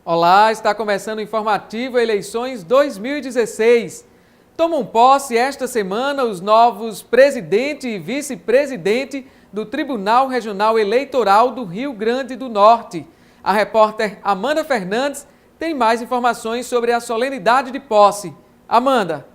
Olá, está começando o informativo Eleições 2016. Tomam posse esta semana os novos presidente e vice-presidente do Tribunal Regional Eleitoral do Rio Grande do Norte. A repórter Amanda Fernandes tem mais informações sobre a solenidade de posse. Amanda.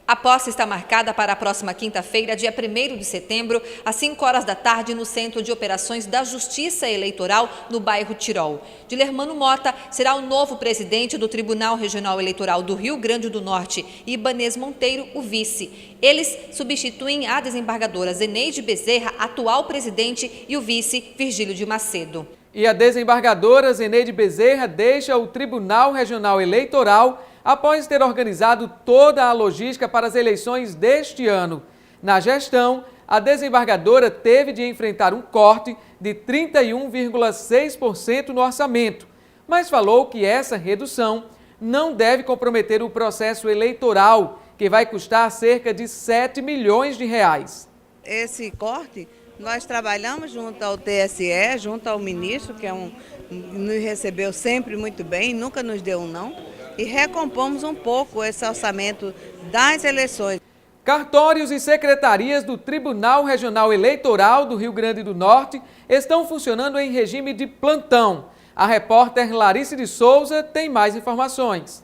A posse está marcada para a próxima quinta-feira, dia 1º de setembro, às 5 horas da tarde, no Centro de Operações da Justiça Eleitoral, no bairro Tirol. Dilermano Mota será o novo presidente do Tribunal Regional Eleitoral do Rio Grande do Norte e Ibanez Monteiro, o vice. Eles substituem a desembargadora Zeneide Bezerra, atual presidente, e o vice, Virgílio de Macedo. E a desembargadora Zeneide Bezerra deixa o Tribunal Regional Eleitoral após ter organizado toda a logística para as eleições deste ano. Na gestão, a desembargadora teve de enfrentar um corte de 31,6% no orçamento, mas falou que essa redução não deve comprometer o processo eleitoral, que vai custar cerca de 7 milhões de reais. Esse corte, nós trabalhamos junto ao TSE, junto ao ministro, que nos recebeu sempre muito bem, nunca nos deu um não. E recompomos um pouco esse orçamento das eleições. Cartórios e secretarias do Tribunal Regional Eleitoral do Rio Grande do Norte estão funcionando em regime de plantão. A repórter Larice de Souza tem mais informações.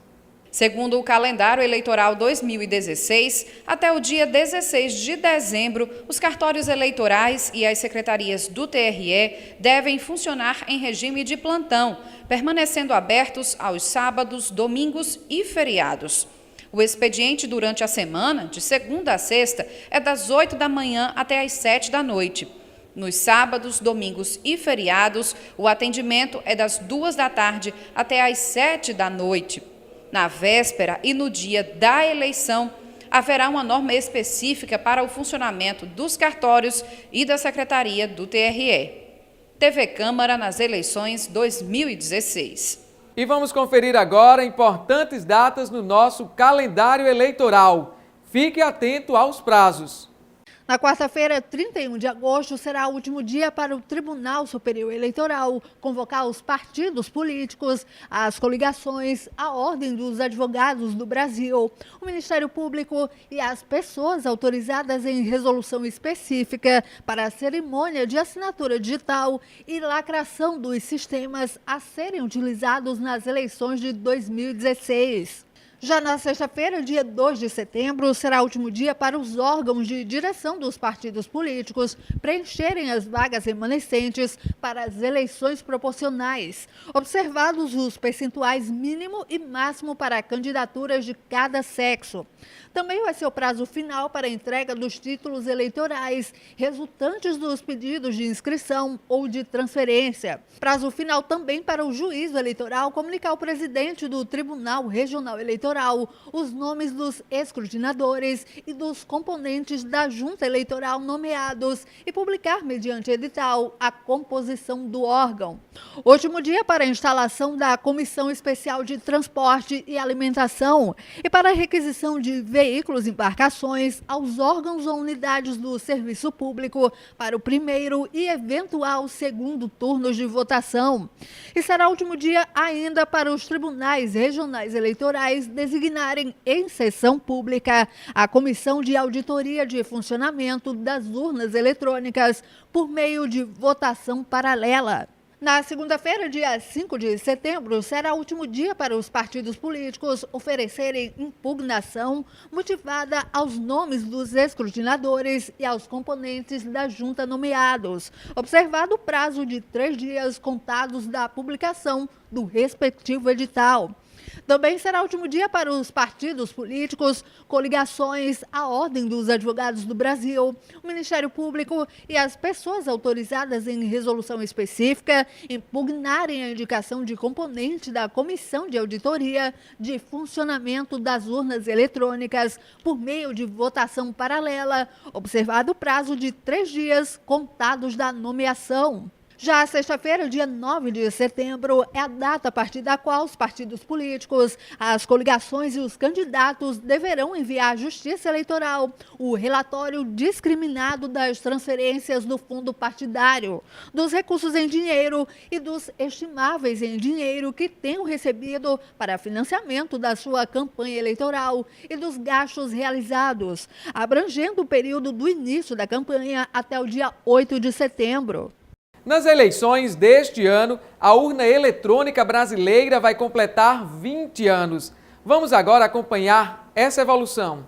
Segundo o calendário eleitoral 2016, até o dia 16 de dezembro, os cartórios eleitorais e as secretarias do TRE devem funcionar em regime de plantão, permanecendo abertos aos sábados, domingos e feriados. O expediente durante a semana, de segunda a sexta, é das 8 da manhã até às 7 da noite. Nos sábados, domingos e feriados, o atendimento é das 2 da tarde até às 7 da noite. Na véspera e no dia da eleição, haverá uma norma específica para o funcionamento dos cartórios e da Secretaria do TRE. TV Câmara nas eleições 2016. E vamos conferir agora importantes datas no nosso calendário eleitoral. Fique atento aos prazos. Na quarta-feira, 31 de agosto, será o último dia para o Tribunal Superior Eleitoral convocar os partidos políticos, as coligações, a Ordem dos Advogados do Brasil, o Ministério Público e as pessoas autorizadas em resolução específica para a cerimônia de assinatura digital e lacração dos sistemas a serem utilizados nas eleições de 2016. Já na sexta-feira, dia 2 de setembro, será o último dia para os órgãos de direção dos partidos políticos preencherem as vagas remanescentes para as eleições proporcionais, observados os percentuais mínimo e máximo para candidaturas de cada sexo. Também vai ser o prazo final para a entrega dos títulos eleitorais resultantes dos pedidos de inscrição ou de transferência. Prazo final também para o juízo eleitoral comunicar ao presidente do Tribunal Regional Eleitoral os nomes dos escrutinadores e dos componentes da junta eleitoral nomeados e publicar mediante edital a composição do órgão. Último dia para a instalação da Comissão Especial de Transporte e Alimentação e para a requisição de veículos e embarcações aos órgãos ou unidades do serviço público para o primeiro e eventual segundo turnos de votação. E será o último dia ainda para os tribunais regionais eleitorais designarem em sessão pública a Comissão de Auditoria de Funcionamento das Urnas Eletrônicas por meio de votação paralela. Na segunda-feira, dia 5 de setembro, será o último dia para os partidos políticos oferecerem impugnação motivada aos nomes dos escrutinadores e aos componentes da junta nomeados, observado o prazo de 3 dias contados da publicação do respectivo edital. Também será o último dia para os partidos políticos, coligações, a Ordem dos Advogados do Brasil, o Ministério Público e as pessoas autorizadas em resolução específica impugnarem a indicação de componente da Comissão de Auditoria de Funcionamento das Urnas Eletrônicas por meio de votação paralela, observado o prazo de 3 dias contados da nomeação. Já sexta-feira, dia 9 de setembro, é a data a partir da qual os partidos políticos, as coligações e os candidatos deverão enviar à Justiça Eleitoral o relatório discriminado das transferências do fundo partidário, dos recursos em dinheiro e dos estimáveis em dinheiro que tenham recebido para financiamento da sua campanha eleitoral e dos gastos realizados, abrangendo o período do início da campanha até o dia 8 de setembro. Nas eleições deste ano, a urna eletrônica brasileira vai completar 20 anos. Vamos agora acompanhar essa evolução.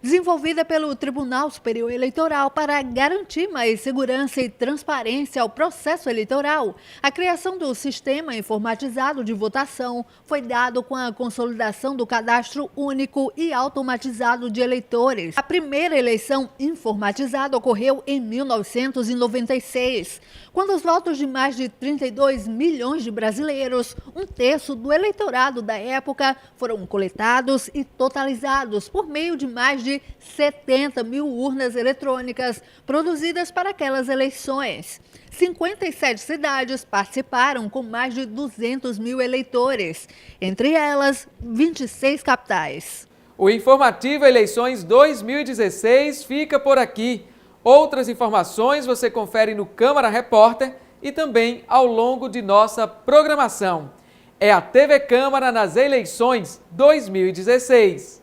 Desenvolvida pelo Tribunal Superior Eleitoral para garantir mais segurança e transparência ao processo eleitoral, a criação do sistema informatizado de votação foi dado com a consolidação do cadastro único e automatizado de eleitores. A primeira eleição informatizada ocorreu em 1996, quando os votos de mais de 32 milhões de brasileiros, um terço do eleitorado da época, foram coletados e totalizados por meio de mais de 70 mil urnas eletrônicas produzidas para aquelas eleições. 57 cidades participaram com mais de 200 mil eleitores, entre elas 26 capitais. O informativo Eleições 2016 fica por aqui. Outras informações você confere no Câmara Repórter e também ao longo de nossa programação. É a TV Câmara nas eleições 2016.